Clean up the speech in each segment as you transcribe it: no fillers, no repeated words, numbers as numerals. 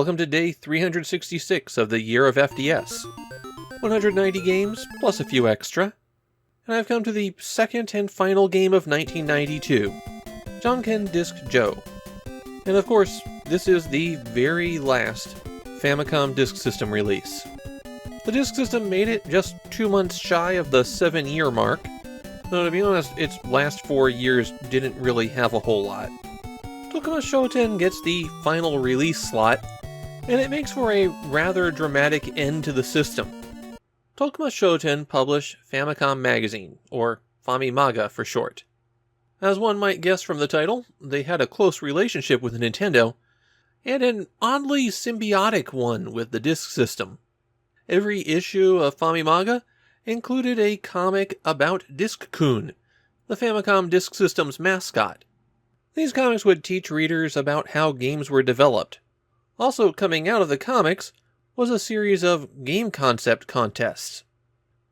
Welcome to day 366 of the Year of FDS. 190 games, plus a few extra. And I've come to the second and final game of 1992, Janken Disk Joe. And of course, this is the very last Famicom Disk System release. The Disk System made it just 2 months shy of the 7-year mark, though to be honest, its last 4 years didn't really have a whole lot. Tokuma Shoten gets the final release slot, and it makes for a rather dramatic end to the system. Tokuma Shoten publish Famicom Magazine, or Famimaga for short. As one might guess from the title, they had a close relationship with Nintendo, and an oddly symbiotic one with the Disk System. Every issue of Famimaga included a comic about Disc-kun, the Famicom Disk System's mascot. These comics would teach readers about how games were developed. Also coming out of the comics was a series of game concept contests.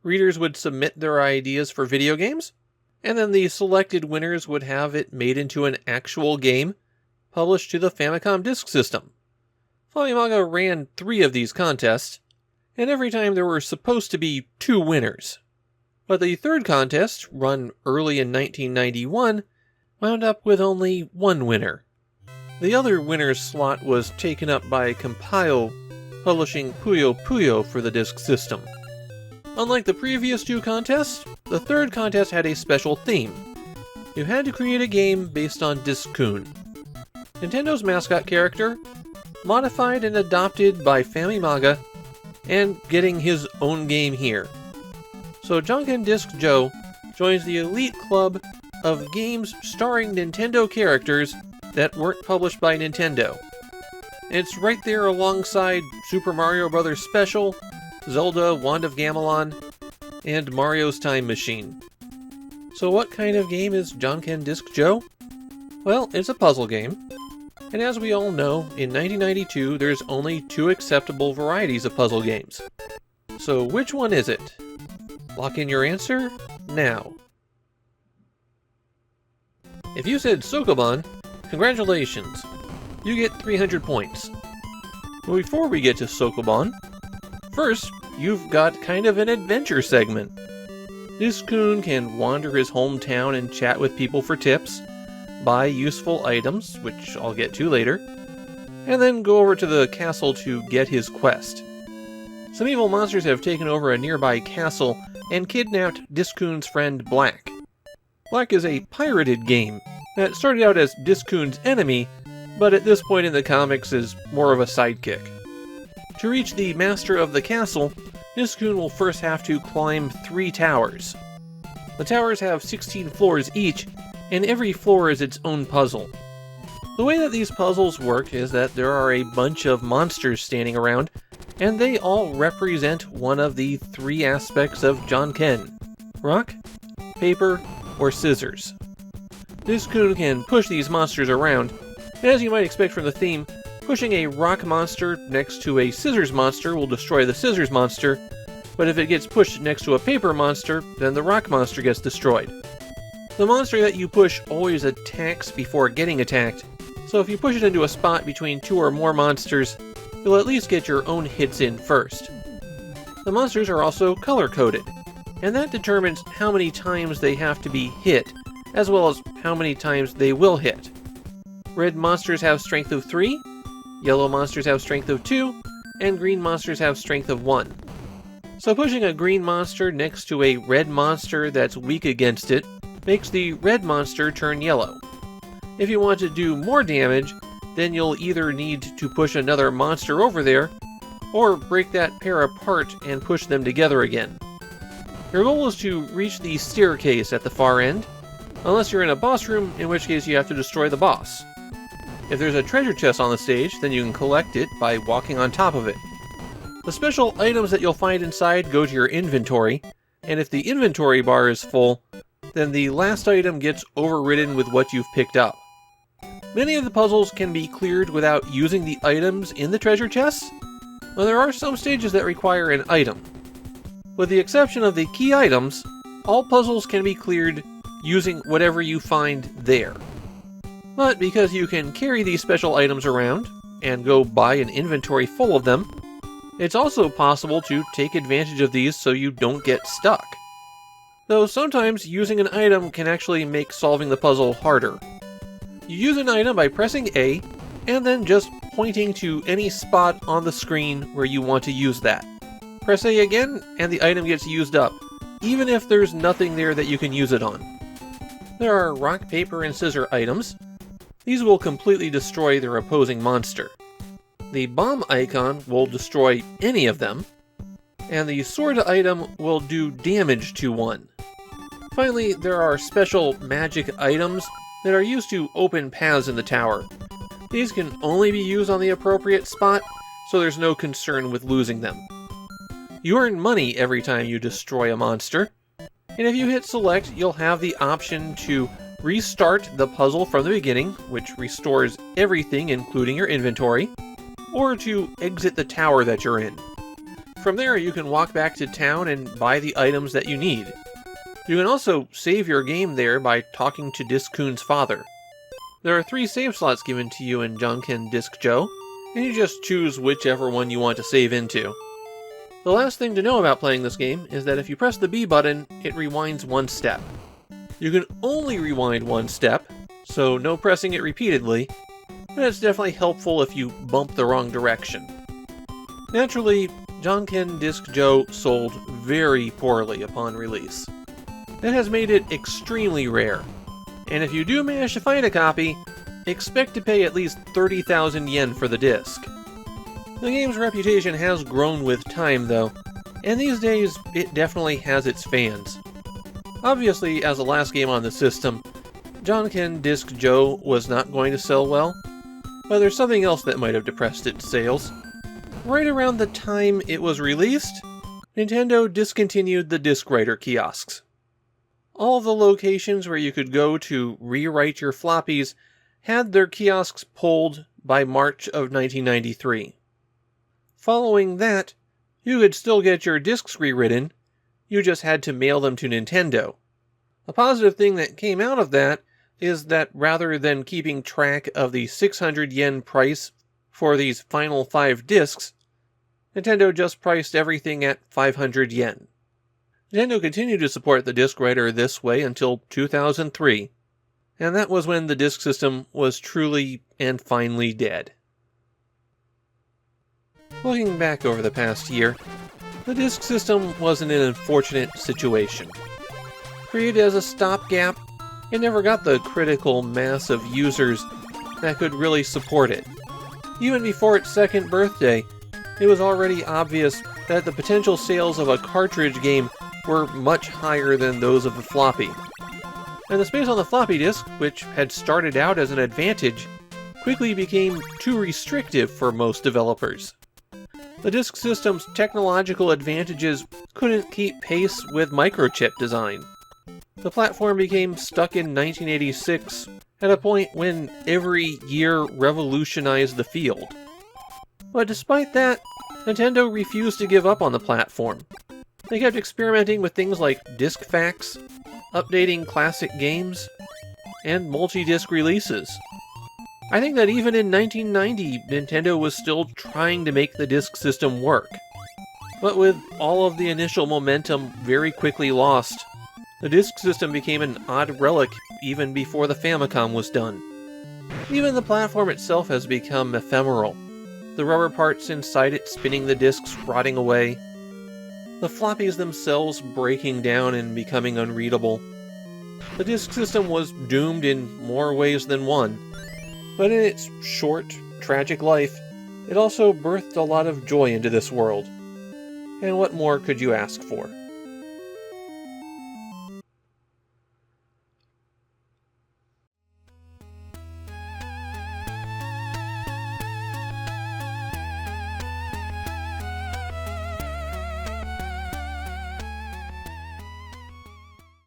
Readers would submit their ideas for video games, and then the selected winners would have it made into an actual game, published to the Famicom Disk System. Famimaga ran 3 of these contests, and every time there were supposed to be 2 winners. But the third contest, run early in 1991, wound up with only 1 winner. The other winner's slot was taken up by Compile, publishing Puyo Puyo for the Disk System. Unlike the previous 2 contests, the third contest had a special theme. You had to create a game based on Disc-kun, Nintendo's mascot character, modified and adopted by Famimaga, and getting his own game here. So Janken Disk Joe joins the elite club of games starring Nintendo characters that weren't published by Nintendo. It's right there alongside Super Mario Bros. Special, Zelda Wand of Gamelon, and Mario's Time Machine. So what kind of game is Janken Disk Joe? Well, it's a puzzle game. And as we all know, in 1992 there's only 2 acceptable varieties of puzzle games. So which one is it? Lock in your answer now. If you said Sokoban, congratulations! You get 300 points. But before we get to Sokoban, first, you've got kind of an adventure segment. Disc-kun can wander his hometown and chat with people for tips, buy useful items, which I'll get to later, and then go over to the castle to get his quest. Some evil monsters have taken over a nearby castle and kidnapped Disc-kun's friend Black. Black is a pirated game that started out as Disc-kun's enemy, but at this point in the comics is more of a sidekick. To reach the master of the castle, Disc-kun will first have to climb 3 towers. The towers have 16 floors each, and every floor is its own puzzle. The way that these puzzles work is that there are a bunch of monsters standing around, and they all represent one of the 3 aspects of Janken: rock, paper, or scissors. Disc-kun can push these monsters around, and as you might expect from the theme, pushing a rock monster next to a scissors monster will destroy the scissors monster, but if it gets pushed next to a paper monster, then the rock monster gets destroyed. The monster that you push always attacks before getting attacked, so if you push it into a spot between 2 or more monsters, you'll at least get your own hits in first. The monsters are also color-coded, and that determines how many times they have to be hit, as well as how many times they will hit. Red monsters have strength of 3, yellow monsters have strength of 2, and green monsters have strength of 1. So pushing a green monster next to a red monster that's weak against it makes the red monster turn yellow. If you want to do more damage, then you'll either need to push another monster over there, or break that pair apart and push them together again. Your goal is to reach the staircase at the far end, unless you're in a boss room, in which case you have to destroy the boss. If there's a treasure chest on the stage, then you can collect it by walking on top of it. The special items that you'll find inside go to your inventory, and if the inventory bar is full, then the last item gets overridden with what you've picked up. Many of the puzzles can be cleared without using the items in the treasure chests, but there are some stages that require an item. With the exception of the key items, all puzzles can be cleared using whatever you find there. But because you can carry these special items around, and go buy an inventory full of them, it's also possible to take advantage of these so you don't get stuck. Though sometimes using an item can actually make solving the puzzle harder. You use an item by pressing A, and then just pointing to any spot on the screen where you want to use that. Press A again, and the item gets used up, even if there's nothing there that you can use it on. There are rock, paper, and scissor items. These will completely destroy their opposing monster. The bomb icon will destroy any of them, and the sword item will do damage to one. Finally, there are special magic items that are used to open paths in the tower. These can only be used on the appropriate spot, so there's no concern with losing them. You earn money every time you destroy a monster, and if you hit select, you'll have the option to restart the puzzle from the beginning, which restores everything including your inventory, or to exit the tower that you're in. From there, you can walk back to town and buy the items that you need. You can also save your game there by talking to Disc-kun's father. There are 3 save slots given to you in Janken Disk Joe, and you just choose whichever one you want to save into. The last thing to know about playing this game is that if you press the B button, it rewinds 1 step. You can only rewind 1 step, so no pressing it repeatedly, but it's definitely helpful if you bump the wrong direction. Naturally, Janken Disk Joe sold very poorly upon release. That has made it extremely rare, and if you do manage to find a copy, expect to pay at least 30,000 yen for the disc. The game's reputation has grown with time though, and these days it definitely has its fans. Obviously, as the last game on the system, Janken Disk Joe was not going to sell well, but there's something else that might have depressed its sales. Right around the time it was released, Nintendo discontinued the disc writer kiosks. All the locations where you could go to rewrite your floppies had their kiosks pulled by March of 1993. Following that, you could still get your discs rewritten, you just had to mail them to Nintendo. A positive thing that came out of that is that rather than keeping track of the 600 yen price for these final 5 discs, Nintendo just priced everything at 500 yen. Nintendo continued to support the disc writer this way until 2003, and that was when the disk system was truly and finally dead. Looking back over the past year, the disk system was in an unfortunate situation. Created as a stopgap, it never got the critical mass of users that could really support it. Even before its 2nd birthday, it was already obvious that the potential sales of a cartridge game were much higher than those of the floppy. And the space on the floppy disk, which had started out as an advantage, quickly became too restrictive for most developers. The disk system's technological advantages couldn't keep pace with microchip design. The platform became stuck in 1986, at a point when every year revolutionized the field. But despite that, Nintendo refused to give up on the platform. They kept experimenting with things like disk facts, updating classic games, and multi-disc releases. I think that even in 1990, Nintendo was still trying to make the disk system work. But with all of the initial momentum very quickly lost, the disk system became an odd relic even before the Famicom was done. Even the platform itself has become ephemeral, the rubber parts inside it spinning the disks rotting away, the floppies themselves breaking down and becoming unreadable. The disk system was doomed in more ways than one, but in its short, tragic life, it also birthed a lot of joy into this world. And what more could you ask for?